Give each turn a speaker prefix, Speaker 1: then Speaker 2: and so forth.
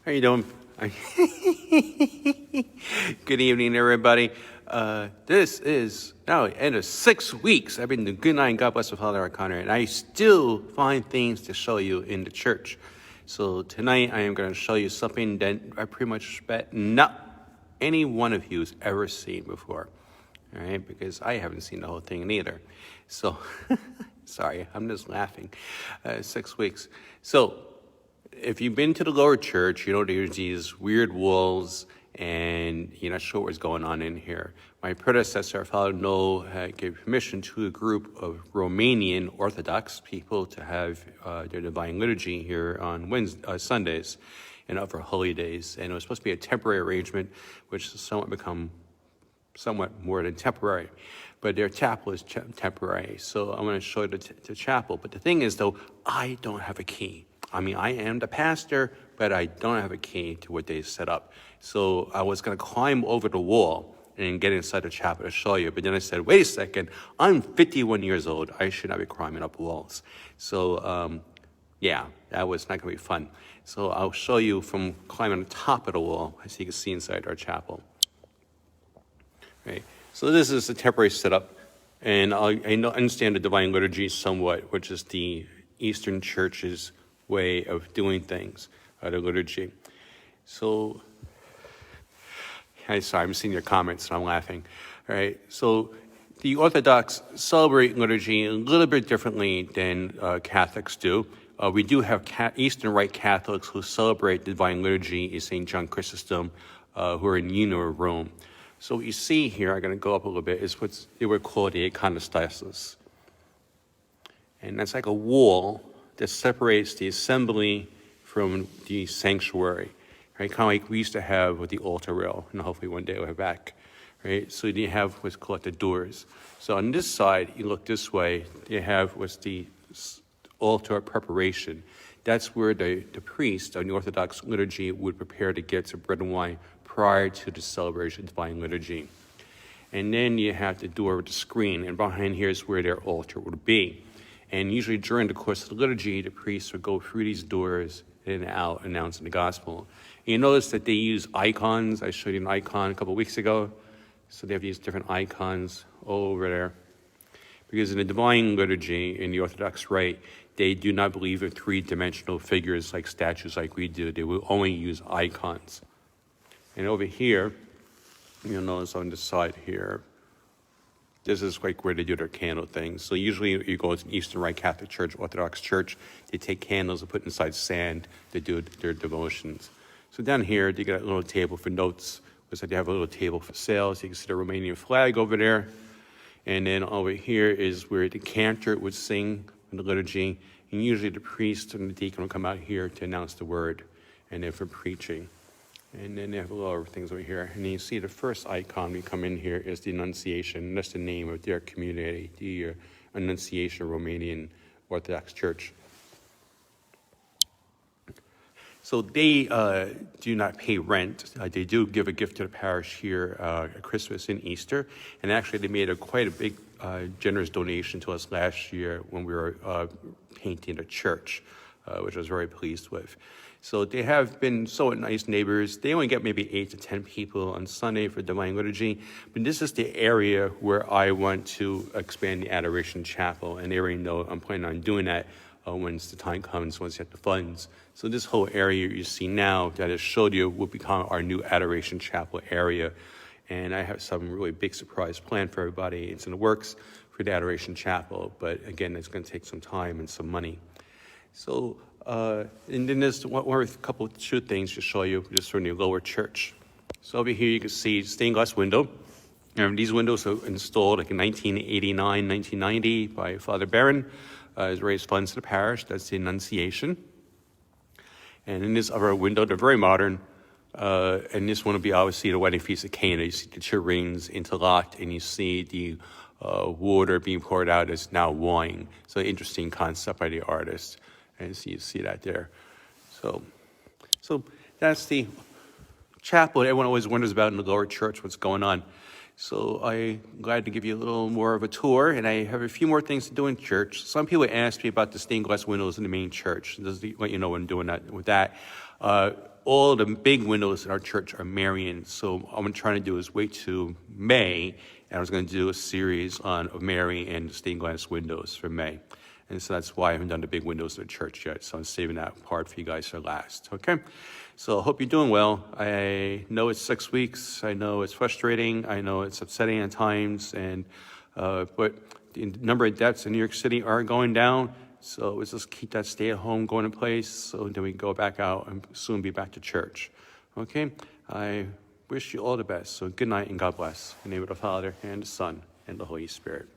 Speaker 1: How you doing? Good evening, everybody. This is now the end of 6 weeks. I've been doing good night and God bless the Father O'Connor, and I still find things to show you in the church. So tonight I am going to show you something that I pretty much bet not any one of you has ever seen before. All right, because I haven't seen the whole thing either. So, sorry, I'm just laughing. 6 weeks. So, if you've been to the lower church, you know there's these weird walls and you're not sure what's going on in here. My predecessor, Father Noel, gave permission to a group of Romanian Orthodox people to have their divine liturgy here on Sundays and other holy days. And it was supposed to be a temporary arrangement, which has somewhat more than temporary. But their chapel is temporary. So I'm going to show you the chapel. But the thing is, though, I don't have a key. I mean, I am the pastor, but I don't have a key to what they set up. So I was going to climb over the wall and get inside the chapel to show you. But then I said, wait a second, I'm 51 years old. I should not be climbing up walls. So, yeah, that was not going to be fun. So I'll show you from climbing on the top of the wall so you can see inside our chapel. Right. So this is the temporary setup. And I understand the Divine Liturgy somewhat, which is the Eastern Church's way of doing things, the liturgy. So, I'm seeing your comments, so I'm laughing. All right, so the Orthodox celebrate liturgy a little bit differently than Catholics do. We do have Eastern Rite Catholics who celebrate the Divine Liturgy in St. John Chrysostom, who are in Union of Rome. So what you see here, I'm going to go up a little bit, is what they would call the iconostasis. And that's like a wall that separates the assembly from the sanctuary, right? Kind of like we used to have with the altar rail, and hopefully one day we'll have back, right? So you have what's called the doors. So on this side, you look this way, you have what's the altar preparation. That's where the priest on the Orthodox liturgy would prepare to get to bread and wine prior to the celebration of divine liturgy. And then you have the door with the screen, and behind here is where their altar would be. And usually during the course of the liturgy, the priests would go through these doors and out announcing the gospel. And you notice that they use icons. I showed you an icon a couple of weeks ago. So they have these different icons all over there. Because in the divine liturgy, in the Orthodox Rite, they do not believe in three-dimensional figures like statues like we do. They will only use icons. And over here, you'll notice on the side here, this is like where they do their candle things. So usually you go to an Eastern Rite Catholic Church, Orthodox Church, they take candles and put inside sand to do their devotions. So down here, they got a little table for notes. Looks like they have a little table for sales. You can see the Romanian flag over there. And then over here is where the cantor would sing in the liturgy. And usually the priest and the deacon will come out here to announce the word and then for preaching. And then they have a lot of things over here. And then you see the first icon we come in here is the Annunciation. That's the name of their community, the Annunciation Romanian Orthodox Church. So they do not pay rent. They do give a gift to the parish here at Christmas and Easter. And actually they made quite a big, generous donation to us last year when we were painting the church, which I was very pleased with. So they have been so nice neighbors. They only get maybe 8 to 10 people on Sunday for Divine Liturgy. But this is the area where I want to expand the Adoration Chapel. And they already know I'm planning on doing that once the time comes, once you have the funds. So this whole area you see now that I showed you will become our new Adoration Chapel area. And I have some really big surprise planned for everybody. It's in the works for the Adoration Chapel. But again, it's going to take some time and some money. So, and then there's a couple of two things to show you just from the lower church. So over here you can see stained glass window. And these windows were installed like in 1989, 1990 by Father Barron. Has raised funds to the parish. That's the Annunciation. And in this other window, they're very modern. And this one will be obviously the wedding feast of Cana. You see the tureens interlocked, and you see the water being poured out as now wine. So interesting concept by the artist. And so you see that there. So that's the chapel everyone always wonders about in the lower church, what's going on. So I'm glad to give you a little more of a tour, and I have a few more things to do in church. Some people ask me about the stained glass windows in the main church. Just to let you know what I'm doing with that. all the big windows in our church are Marian. So what I'm trying to do is wait to May, and I was going to do a series on Mary and stained glass windows for May. And so that's why I haven't done the big windows of the church yet. So I'm saving that part for you guys for last. Okay? So I hope you're doing well. I know it's 6 weeks. I know it's frustrating. I know it's upsetting at times. But the number of deaths in New York City are going down. So let's just keep that stay-at-home going in place so then we can go back out and soon be back to church. Okay? I wish you all the best. So good night and God bless. In the name of the Father, and the Son, and the Holy Spirit.